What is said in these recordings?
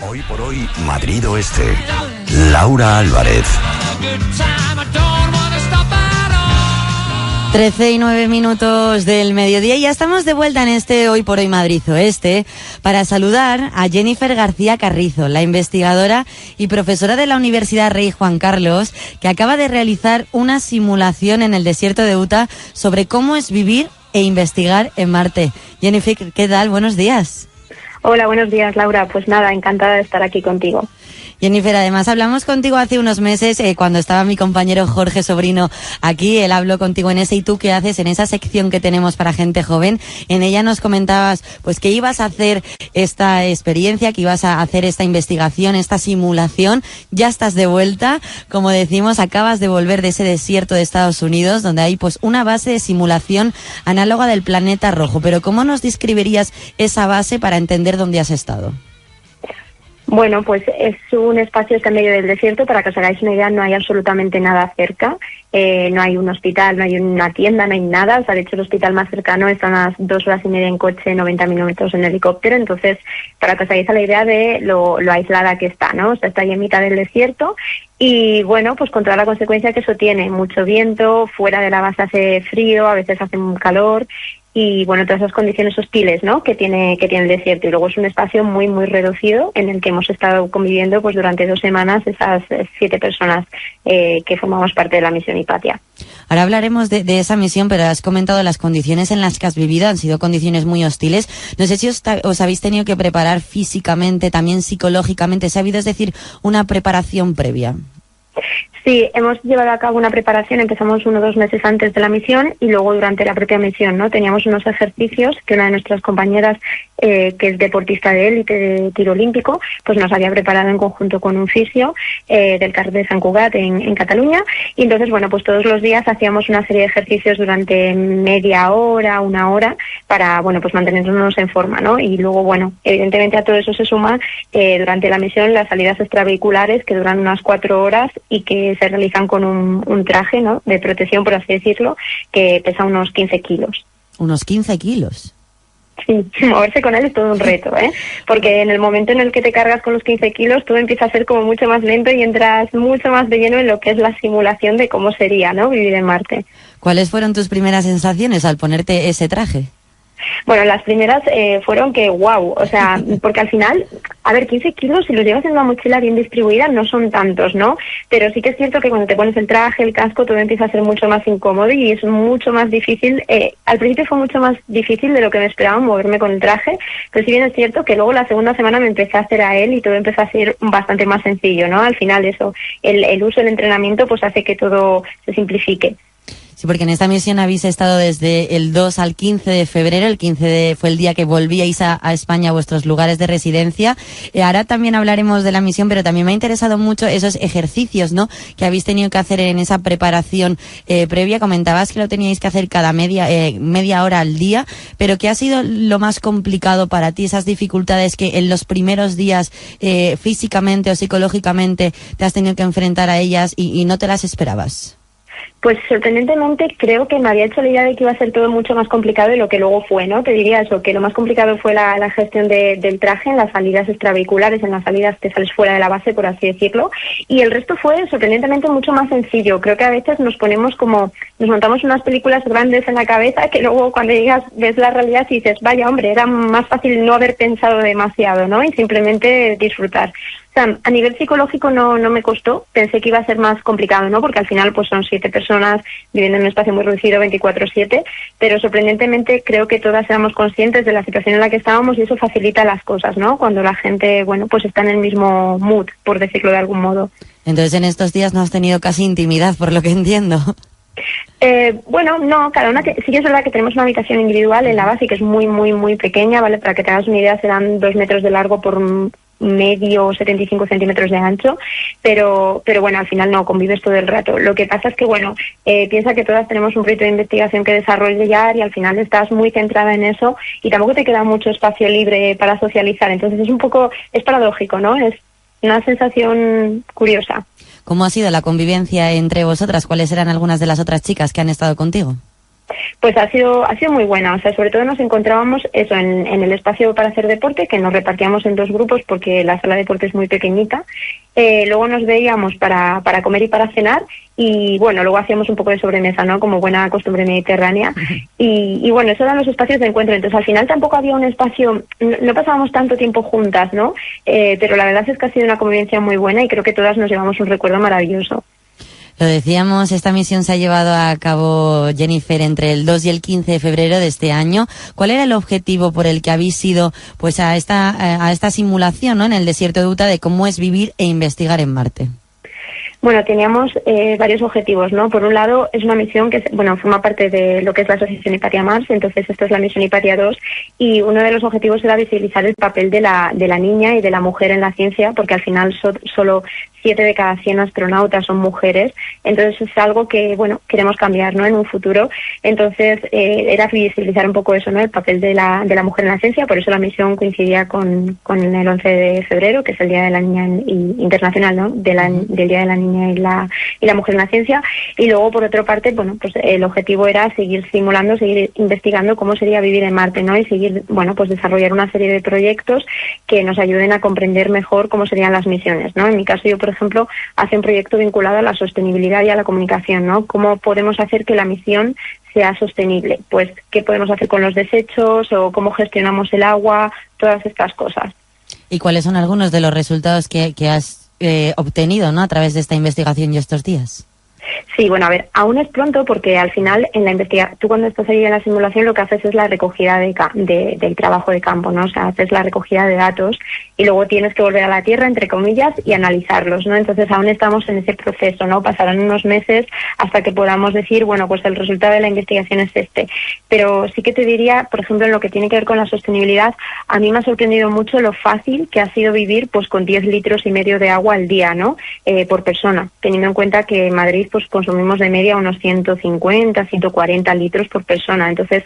Hoy por hoy, Madrid Oeste. Laura Álvarez. 13:09 del mediodía y ya estamos de vuelta en este Hoy por Hoy Madrid Oeste para saludar a Jennifer García Carrizo, la investigadora y profesora de la Universidad Rey Juan Carlos, que acaba de realizar una simulación en el desierto de Utah sobre cómo es vivir e investigar en Marte. Jennifer, ¿qué tal? Buenos días. Hola, buenos días, Laura. Pues nada, encantada de estar aquí contigo. Jennifer, además hablamos contigo hace unos meses cuando estaba mi compañero Jorge Sobrino aquí. Él habló contigo en ese ¿Y tú qué haces? En esa sección que tenemos para gente joven. En ella nos comentabas pues que ibas a hacer esta experiencia, que ibas a hacer esta investigación, esta simulación. Ya estás de vuelta, como decimos, acabas de volver de ese desierto de Estados Unidos donde hay pues una base de simulación análoga del planeta rojo. Pero ¿cómo nos describirías esa base para entender dónde has estado? Bueno, pues es un espacio que está en medio del desierto. Para que os hagáis una idea, no hay absolutamente nada cerca. No hay un hospital, no hay una tienda, no hay nada. O sea, de hecho, el hospital más cercano está a unas 2 horas y media en coche, 90 minutos en helicóptero. Entonces, para que os hagáis la idea de lo aislada que está, ¿no? O sea, está ahí en mitad del desierto. Y bueno, pues con toda la consecuencia que eso tiene. Mucho viento, fuera de la base hace frío, a veces hace un calor. Y bueno, todas esas condiciones hostiles, ¿no?, que tiene el desierto. Y luego es un espacio muy, muy reducido en el que hemos estado conviviendo pues durante 2 semanas esas 7 personas que formamos parte de la misión Hipatia. Ahora hablaremos de esa misión, pero has comentado las condiciones en las que has vivido, han sido condiciones muy hostiles. No sé si os habéis tenido que preparar físicamente, también psicológicamente. ¿Se ha habido, es decir, una preparación previa? Sí, hemos llevado a cabo una preparación, empezamos 1 o 2 meses antes de la misión y luego durante la propia misión, ¿no? Teníamos unos ejercicios que una de nuestras compañeras, que es deportista de élite de tiro olímpico, pues nos había preparado en conjunto con un fisio del CAR de Sant Cugat en Cataluña. Y entonces, bueno, pues todos los días hacíamos una serie de ejercicios durante media hora, 1 hora, para, bueno, pues mantenernos en forma, ¿no? Y luego, bueno, evidentemente a todo eso se suma durante la misión las salidas extravehiculares que duran unas 4 horas y que se realizan con un traje, ¿no?, de protección, por así decirlo, que pesa unos 15 kilos. ¿Unos 15 kilos? Sí, moverse con él es todo un reto, porque en el momento en el que te cargas con los 15 kilos, todo empieza a ser como mucho más lento y entras mucho más de lleno en lo que es la simulación de cómo sería, ¿no?, vivir en Marte. ¿Cuáles fueron tus primeras sensaciones al ponerte ese traje? Bueno, las primeras fueron que wow, o sea, porque al final, a ver, 15 kilos, si los llevas en una mochila bien distribuida, no son tantos, ¿no? Pero sí que es cierto que cuando te pones el traje, el casco, todo empieza a ser mucho más incómodo y es mucho más difícil. Al principio fue mucho más difícil de lo que me esperaba moverme con el traje, pero sí bien es cierto que luego la segunda semana me empecé a hacer a él y todo empezó a ser bastante más sencillo, ¿no? Al final eso, el uso del entrenamiento pues hace que todo se simplifique. Sí, porque en esta misión habéis estado desde el 2 al 15 de febrero. El 15 fue el día que volvíais a España a vuestros lugares de residencia. Ahora también hablaremos de la misión, pero también me ha interesado mucho esos ejercicios, ¿no?, que habéis tenido que hacer en esa preparación previa. Comentabas que lo teníais que hacer cada media hora al día, pero ¿qué ha sido lo más complicado para ti? Esas dificultades que en los primeros días físicamente o psicológicamente te has tenido que enfrentar a ellas y no te las esperabas. Pues sorprendentemente creo que me había hecho la idea de que iba a ser todo mucho más complicado de lo que luego fue, ¿no? Te diría eso, que lo más complicado fue la gestión del traje en las salidas extravehiculares, en las salidas que sales fuera de la base, por así decirlo, y el resto fue sorprendentemente mucho más sencillo. Creo que a veces nos montamos unas películas grandes en la cabeza que luego cuando llegas ves la realidad y dices, vaya hombre, era más fácil no haber pensado demasiado, ¿no?, y simplemente disfrutar. O sea, a nivel psicológico no me costó, pensé que iba a ser más complicado, ¿no?, porque al final pues son 7 personas viviendo en un espacio muy reducido 24/7, pero sorprendentemente creo que todas éramos conscientes de la situación en la que estábamos y eso facilita las cosas, ¿no?, cuando la gente, bueno, pues está en el mismo mood, por decirlo de algún modo. Entonces en estos días no has tenido casi intimidad, por lo que entiendo. Bueno, no, cada una sí que es verdad que tenemos una habitación individual en la base que es muy, muy, muy pequeña, ¿vale? Para que te hagas una idea, serán 2 metros de largo por medio, 75 centímetros de ancho, pero bueno, al final no convives todo el rato. Lo que pasa es que, bueno, piensa que todas tenemos un proyecto de investigación que desarrollar y al final estás muy centrada en eso y tampoco te queda mucho espacio libre para socializar. Entonces es paradójico, ¿no? Es una sensación curiosa. ¿Cómo ha sido la convivencia entre vosotras? ¿Cuáles eran algunas de las otras chicas que han estado contigo? Pues ha sido muy buena, o sea, sobre todo nos encontrábamos eso en el espacio para hacer deporte, que nos repartíamos en 2 grupos porque la sala de deporte es muy pequeñita. Luego nos veíamos para comer y para cenar, y bueno, luego hacíamos un poco de sobremesa, ¿no? Como buena costumbre mediterránea. Y bueno, esos eran los espacios de encuentro. Entonces al final tampoco había un espacio, no pasábamos tanto tiempo juntas, ¿no? Pero la verdad es que ha sido una convivencia muy buena y creo que todas nos llevamos un recuerdo maravilloso. Lo decíamos, esta misión se ha llevado a cabo, Jennifer, entre el 2 y el 15 de febrero de este año. ¿Cuál era el objetivo por el que habéis ido pues a esta simulación, ¿no?, en el desierto de Utah, de cómo es vivir e investigar en Marte? Bueno, teníamos varios objetivos, ¿no? Por un lado, es una misión que, forma parte de lo que es la Asociación Hipatia Mars, entonces esto es la misión Hipatia 2, y uno de los objetivos era visibilizar el papel de la niña y de la mujer en la ciencia, porque al final solo 7 de cada 100 astronautas son mujeres, entonces es algo que, queremos cambiar, ¿no?, en un futuro. Entonces, era visibilizar un poco eso, ¿no?, el papel de la mujer en la ciencia. Por eso la misión coincidía con el 11 de febrero, que es el Día de la Niña Internacional, ¿no?, del Día de la Niña y la Mujer en la Ciencia. Y luego, por otra parte, pues el objetivo era seguir simulando, seguir investigando cómo sería vivir en Marte, ¿no?, y seguir, pues desarrollar una serie de proyectos que nos ayuden a comprender mejor cómo serían las misiones, ¿no? En mi caso, yo, por ejemplo, hace un proyecto vinculado a la sostenibilidad y a la comunicación, ¿no? ¿Cómo podemos hacer que la misión sea sostenible? Pues, ¿qué podemos hacer con los desechos o cómo gestionamos el agua? Todas estas cosas. ¿Y cuáles son algunos de los resultados que has obtenido, ¿no?, a través de esta investigación y estos días? Sí, a ver, aún es pronto porque al final en la investigación, tú cuando estás ahí en la simulación lo que haces es la recogida del trabajo de campo, ¿no? O sea, haces la recogida de datos y luego tienes que volver a la Tierra, entre comillas, y analizarlos, ¿no? Entonces aún estamos en ese proceso, ¿no? Pasarán unos meses hasta que podamos decir, pues el resultado de la investigación es este. Pero sí que te diría, por ejemplo, en lo que tiene que ver con la sostenibilidad, a mí me ha sorprendido mucho lo fácil que ha sido vivir pues con 10,5 litros de agua al día, ¿no? Por persona, teniendo en cuenta que en Madrid pues consumimos de media unos 150, 140 litros por persona. Entonces,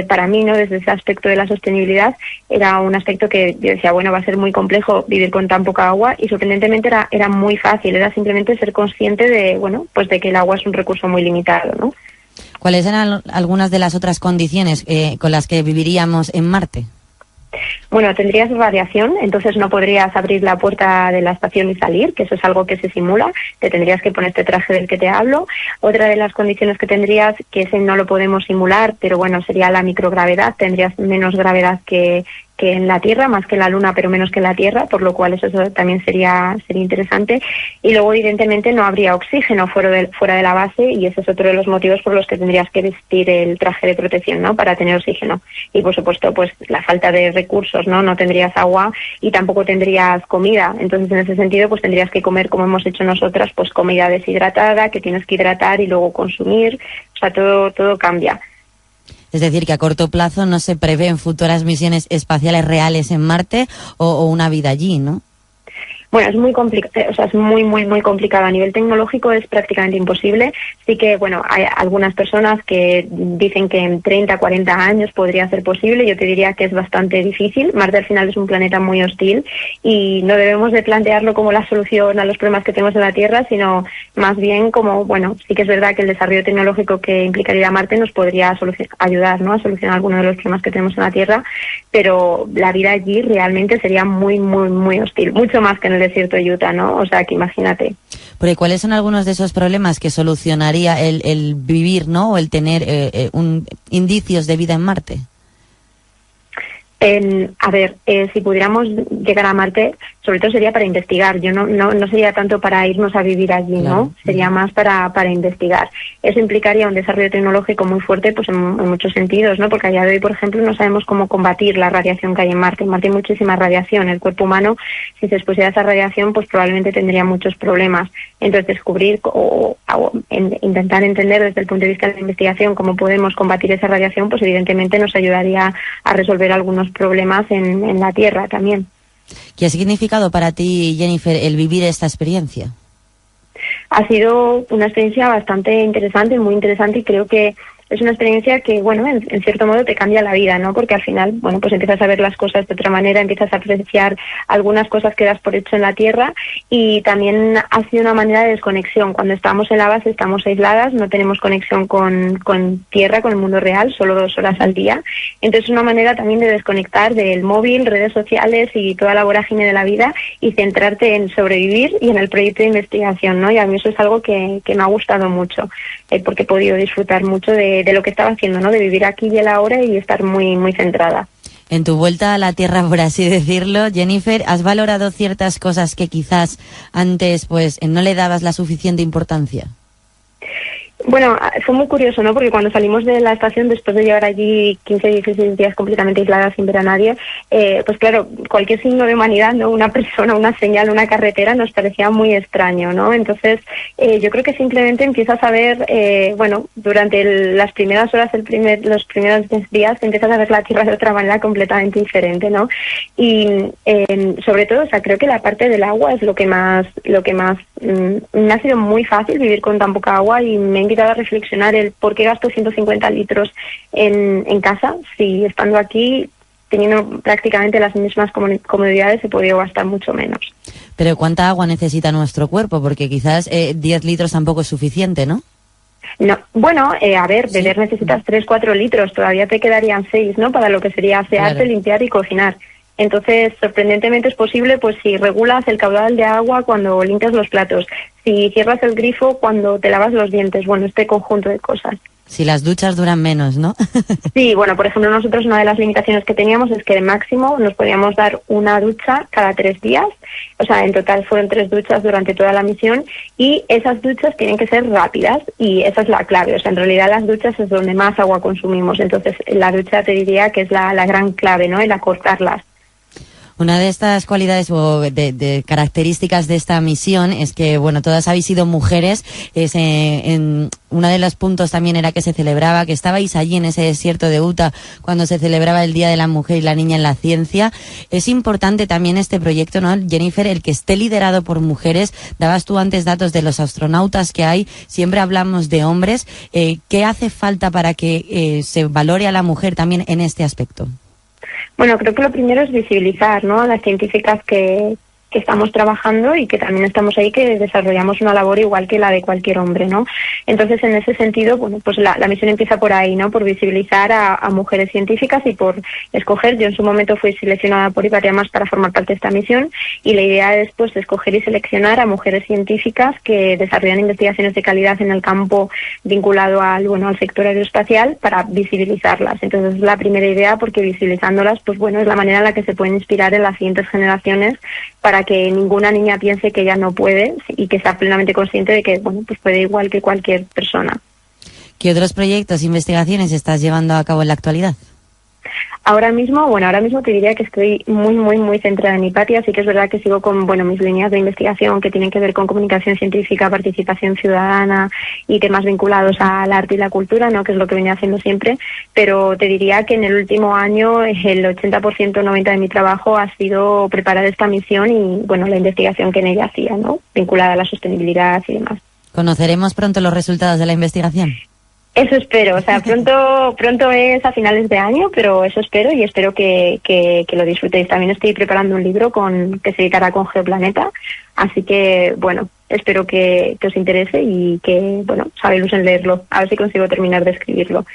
para mí, ¿no?, desde ese aspecto de la sostenibilidad, era un aspecto que yo decía, va a ser muy complejo vivir con tan poca agua, y sorprendentemente era muy fácil, era simplemente ser consciente de, de que el agua es un recurso muy limitado, ¿no? ¿Cuáles eran algunas de las otras condiciones con las que viviríamos en Marte? Tendrías radiación, entonces no podrías abrir la puerta de la estación y salir, que eso es algo que se simula. Te tendrías que poner este traje del que te hablo. Otra de las condiciones que tendrías, que ese no lo podemos simular, pero sería la microgravedad. Tendrías menos gravedad que en la Tierra, más que en la Luna, pero menos que en la Tierra, por lo cual eso también sería interesante. Y luego, evidentemente, no habría oxígeno fuera de la base, y ese es otro de los motivos por los que tendrías que vestir el traje de protección, ¿no?, para tener oxígeno. Y, por supuesto, pues la falta de recursos, ¿no? No tendrías agua y tampoco tendrías comida. Entonces, en ese sentido, pues tendrías que comer, como hemos hecho nosotras, pues comida deshidratada, que tienes que hidratar y luego consumir. O sea, todo cambia. Es decir, que a corto plazo no se prevén futuras misiones espaciales reales en Marte o una vida allí, ¿no? Es muy complicado, es muy complicado. A nivel tecnológico es prácticamente imposible. Sí que, hay algunas personas que dicen que en 30, 40 años podría ser posible. Yo te diría que es bastante difícil. Marte al final es un planeta muy hostil y no debemos de plantearlo como la solución a los problemas que tenemos en la Tierra, sino más bien como, sí que es verdad que el desarrollo tecnológico que implicaría ir a Marte nos podría ayudar, ¿no?, a solucionar algunos de los problemas que tenemos en la Tierra, pero la vida allí realmente sería muy hostil, mucho más que en el desierto de Utah, ¿no? O sea, que imagínate. Porque ¿cuáles son algunos de esos problemas que solucionaría el vivir, ¿no?, o el tener indicios de vida en Marte? Si pudiéramos llegar a Marte, sobre todo sería para investigar. Yo no sería tanto para irnos a vivir allí, ¿no? Claro. Sería más para investigar. Eso implicaría un desarrollo tecnológico muy fuerte, pues en muchos sentidos, ¿no? Porque a día de hoy, por ejemplo, no sabemos cómo combatir la radiación que hay en Marte. En Marte hay muchísima radiación. El cuerpo humano, si se expusiera a esa radiación, pues probablemente tendría muchos problemas. Entonces, descubrir o intentar entender desde el punto de vista de la investigación cómo podemos combatir esa radiación, pues evidentemente nos ayudaría a resolver algunos problemas en la Tierra también. ¿Qué ha significado para ti, Jennifer, el vivir esta experiencia? Ha sido una experiencia bastante interesante, muy interesante, y creo que es una experiencia que, bueno, en cierto modo te cambia la vida, ¿no? Porque al final, bueno, pues empiezas a ver las cosas de otra manera, empiezas a apreciar algunas cosas que das por hecho en la tierra, y también ha sido una manera de desconexión. Cuando estamos en la base estamos aisladas, no tenemos conexión con tierra, con el mundo real, solo 2 horas al día. Entonces es una manera también de desconectar del móvil, redes sociales y toda la vorágine de la vida, y centrarte en sobrevivir y en el proyecto de investigación, ¿no? Y a mí eso es algo que me ha gustado mucho, porque he podido disfrutar mucho de lo que estaba haciendo, ¿no? De vivir aquí y el ahora y estar muy, muy centrada. En tu vuelta a la tierra, por así decirlo, Jennifer, ¿has valorado ciertas cosas que quizás antes pues no le dabas la suficiente importancia? Bueno, fue muy curioso, ¿no? Porque cuando salimos de la estación, después de llevar allí 15, 16 días completamente aislada sin ver a nadie, pues claro, cualquier signo de humanidad, ¿no? Una persona, una señal, una carretera, nos parecía muy extraño, ¿no? Entonces, yo creo que simplemente empiezas a ver, bueno, durante las primeras horas, los primeros días, empiezas a ver la Tierra de otra manera completamente diferente, ¿no? Y sobre todo, o sea, creo que la parte del agua es lo que más me ha sido muy fácil vivir con tan poca agua, y me ha invitado a reflexionar el por qué gasto 150 litros en casa, si estando aquí, teniendo prácticamente las mismas comodidades, he podido gastar mucho menos. Pero ¿cuánta agua necesita nuestro cuerpo? Porque quizás 10 litros tampoco es suficiente, ¿no? No, bueno, a ver, beber necesitas 3-4 litros, todavía te quedarían 6, ¿no? Para lo que sería asearte, claro, limpiar y cocinar. Entonces, sorprendentemente es posible, pues si regulas el caudal de agua cuando limpias los platos, si cierras el grifo cuando te lavas los dientes, bueno, este conjunto de cosas. Si las duchas duran menos, ¿no? Sí, bueno, por ejemplo, nosotros una de las limitaciones que teníamos es que de máximo nos podíamos dar una ducha cada 3 días, o sea, en total fueron 3 duchas durante toda la misión, y esas duchas tienen que ser rápidas, y esa es la clave, o sea, en realidad las duchas es donde más agua consumimos, entonces la ducha te diría que es la gran clave, ¿no?, el acortarlas. Una de estas cualidades o de características de esta misión es que, bueno, todas habéis sido mujeres. Uno de los puntos también era que se celebraba, que estabais allí en ese desierto de Utah cuando se celebraba el Día de la Mujer y la Niña en la Ciencia. Es importante también este proyecto, ¿no, Jennifer? El que esté liderado por mujeres. Dabas tú antes datos de los astronautas que hay. Siempre hablamos de hombres. ¿Qué hace falta para que se valore a la mujer también en este aspecto? Bueno, creo que lo primero es visibilizar, ¿no?, a las científicas que estamos trabajando y que también estamos ahí, que desarrollamos una labor igual que la de cualquier hombre, ¿no? Entonces, en ese sentido, bueno, pues la misión empieza por ahí, ¿no?, por visibilizar a mujeres científicas y por escoger. Yo en su momento fui seleccionada por Ipariamas para formar parte de esta misión, y la idea es, pues, escoger y seleccionar a mujeres científicas que desarrollan investigaciones de calidad en el campo vinculado al sector aeroespacial, para visibilizarlas. Entonces, es la primera idea, porque visibilizándolas, pues bueno, es la manera en la que se pueden inspirar en las siguientes generaciones, para que ninguna niña piense que ella no puede, y que sea plenamente consciente de que, bueno, pues puede igual que cualquier persona. ¿Qué otros proyectos e investigaciones estás llevando a cabo en la actualidad? Ahora mismo te diría que estoy muy, muy, muy centrada en Hipatia. Sí que es verdad que sigo con, mis líneas de investigación que tienen que ver con comunicación científica, participación ciudadana y temas vinculados al arte y la cultura, ¿no?, que es lo que venía haciendo siempre. Pero te diría que en el último año el 80%, 90% de mi trabajo ha sido preparar esta misión y, bueno, la investigación que en ella hacía, ¿no?, vinculada a la sostenibilidad y demás. ¿Conoceremos pronto los resultados de la investigación? Eso espero, o sea, pronto es a finales de año, pero eso espero, y espero que lo disfrutéis. También estoy preparando un libro que se editará con Geoplaneta, así que, bueno, espero que os interese y que, bueno, sabéis en leerlo, a ver si consigo terminar de escribirlo.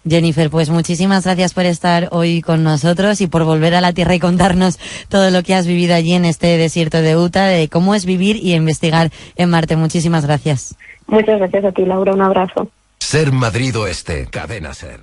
Jennifer, pues muchísimas gracias por estar hoy con nosotros y por volver a la Tierra y contarnos todo lo que has vivido allí en este desierto de Utah, de cómo es vivir y investigar en Marte. Muchísimas gracias. Muchas gracias a ti, Laura, un abrazo. Ser Madrid Oeste, Cadena Ser.